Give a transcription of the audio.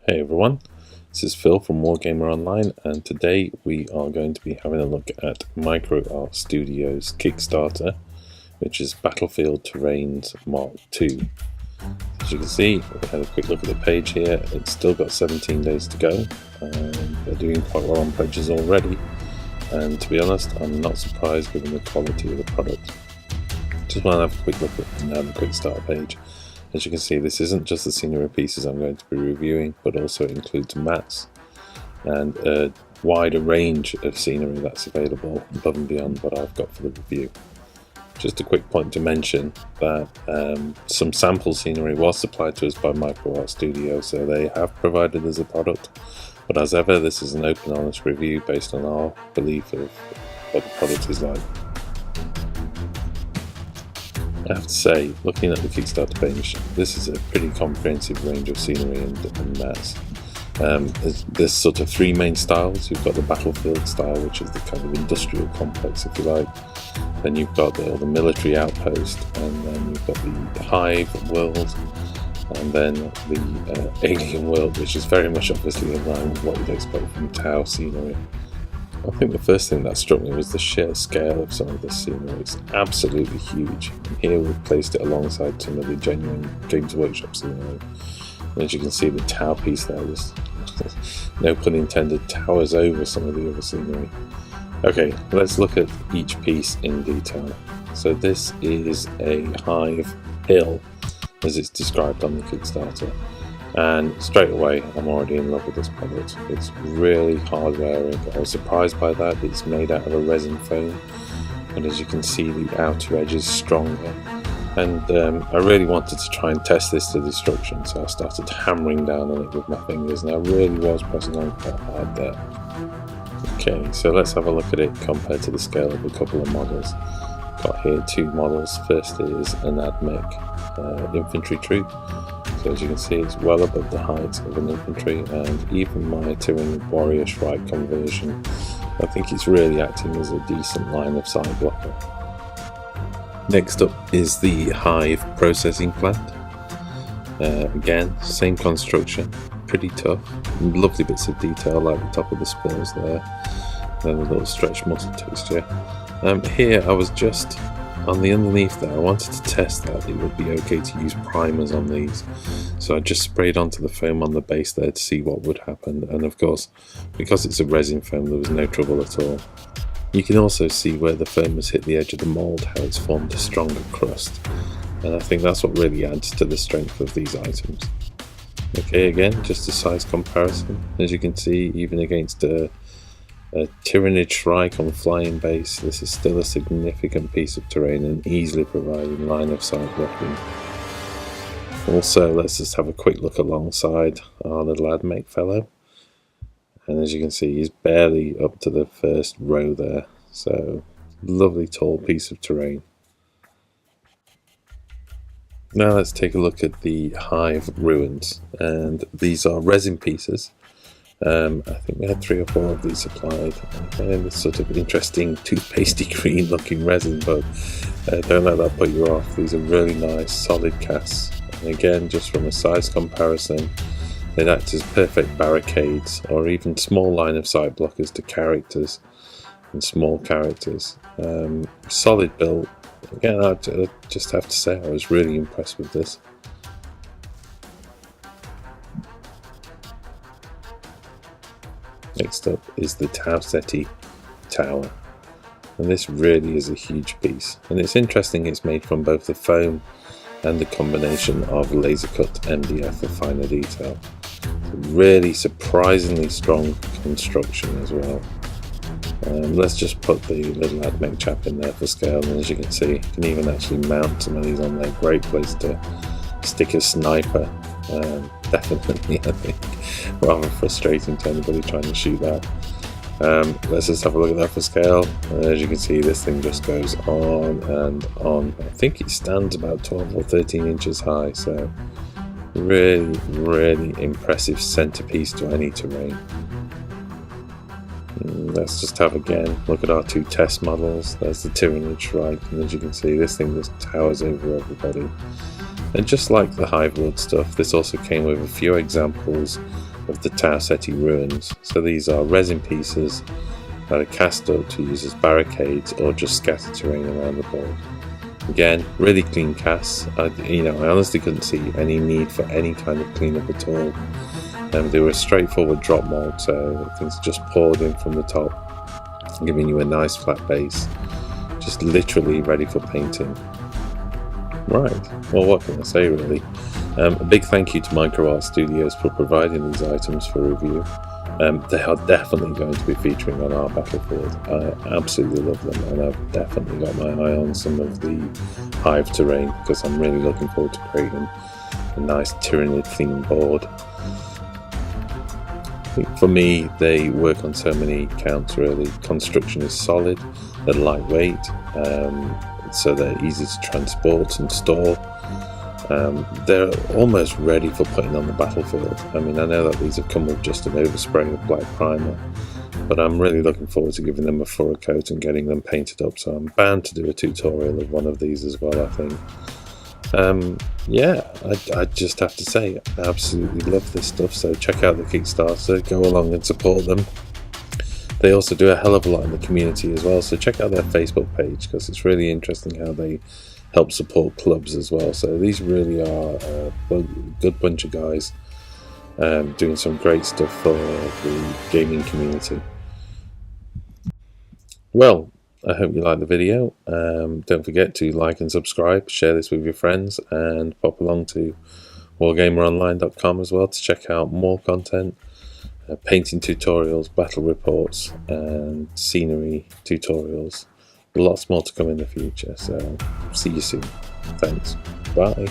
Hey everyone, this is Phil from Warhammer Online, and today we are going to be having a look at MicroArt Studio's Kickstarter, which is Battlefield Terrains Mark II. As you can see, we had a quick look at the page here. It's still got 17 days to go, and they're doing quite well on pledges already, and to be honest, I'm not surprised given the quality of the product. Just want to have a quick look at the quick start page. As you can see, this isn't just the scenery pieces I'm going to be reviewing, but also it includes mats and a wider range of scenery that's available above and beyond what I've got for the review. Just a quick point to mention that some sample scenery was supplied to us by MicroArt Studio, so they have provided us a product, but as ever, this is an open, honest review based on our belief of what the product is like. I have to say, looking at the Kickstarter page, this is a pretty comprehensive range of scenery and mats. There's sort of three main styles. You've got the Battlefield style, which is the kind of industrial complex, if you like. Then you've got the military outpost, and then you've got the Hive world, and then the alien world, which is very much obviously in line with what you'd expect from Tau scenery. I think the first thing that struck me was the sheer scale of some of this scenery. It's absolutely huge. And here we've placed it alongside some of the genuine Games Workshop scenery. And as you can see, the Tau piece there was, no pun intended, towers over some of the other scenery. Okay, let's look at each piece in detail. So this is a Hive hill, as it's described on the Kickstarter. And straight away, I'm already in love with this product. It's really hard wearing. I was surprised by that. It's made out of a resin foam, and as you can see, the outer edge is stronger. And I really wanted to try and test this to destruction, so I started hammering down on it with my fingers, and I really was pressing on quite hard there. Okay, so let's have a look at it compared to the scale of a couple of models. Got here two models. First is an AdMech infantry troop. So as you can see, it's well above the height of an infantry, and even my Tyranid Warrior Shrike conversion, I think it's really acting as a decent line of sight blocker. Next up is the Hive processing plant. Again, same construction, pretty tough, lovely bits of detail like the top of the spurs there, then a little stretch muscle texture. Here I was just on the underneath there, I wanted to test that it would be okay to use primers on these, so I just sprayed onto the foam on the base there to see what would happen, and of course, because it's a resin foam, there was no trouble at all. You can also see where the foam has hit the edge of the mould, how it's formed a stronger crust, and I think that's what really adds to the strength of these items. Okay, again, just a size comparison. As you can see, even against a Tyranid Shrike on flying base, this is still a significant piece of terrain and easily providing line of sight blocking. Also, let's just have a quick look alongside our little AdMech fellow, and as you can see, he's barely up to the first row there, so lovely tall piece of terrain. Now let's take a look at the Hive ruins, and these are resin pieces. I think we had 3 or 4 of these supplied, and this sort of interesting toothpastey green looking resin, but don't let that put you off. These are really nice solid casts, and again, just from a size comparison, they'd act as perfect barricades or even small line of sight blockers to characters and small characters. Solid build. Again, I just have to say I was really impressed with this. Next up is the TauCeti tower, and this really is a huge piece, and it's interesting it's made from both the foam and the combination of laser cut MDF for finer detail. Really surprisingly strong construction as well. Let's just put the little AdMech chap in there for scale, and as you can see, you can even actually mount some of these on there. Great place to stick a sniper. Definitely, I think, rather frustrating to anybody trying to shoot that. Let's just have a look at that for scale. As you can see, this thing just goes on and on. I think it stands about 12 or 13 inches high, so really impressive centerpiece to any terrain. Let's just have again look at our 2 test models. There's the Tyranid Shrike, and as you can see, this thing just towers over everybody. And just like the Hive World stuff, this also came with a few examples of the TauCeti ruins. So these are resin pieces that are cast up to use as barricades or just scatter terrain around the board. Again, really clean casts. I honestly couldn't see any need for any kind of cleanup at all. They were a straightforward drop mold, so things just poured in from the top, giving you a nice flat base, just literally ready for painting. Right, well, what can I say really? A big thank you to MicroArt Studios for providing these items for review. They are definitely going to be featuring on our battlefield. I absolutely love them, and I've definitely got my eye on some of the Hive terrain because I'm really looking forward to creating a nice Tyranid themed board. I think for me, they work on so many counts really. Construction is solid, they're lightweight, so they're easy to transport and store. They're almost ready for putting on the battlefield. I mean, I know that these have come with just an overspray of black primer, but I'm really looking forward to giving them a thorough coat and getting them painted up, so I'm bound to do a tutorial of one of these as well, I think. Yeah, I just have to say, I absolutely love this stuff, so check out the Kickstarter, go along and support them. They also do a hell of a lot in the community as well, so check out their Facebook page because it's really interesting how they help support clubs as well. So these really are a good bunch of guys doing some great stuff for the gaming community. Well, I hope you liked the video. Don't forget to like and subscribe, share this with your friends, and pop along to wargameronline.com as well to check out more content, painting tutorials, battle reports, and scenery tutorials. Lots more to come in the future, so see you soon. Thanks. Bye.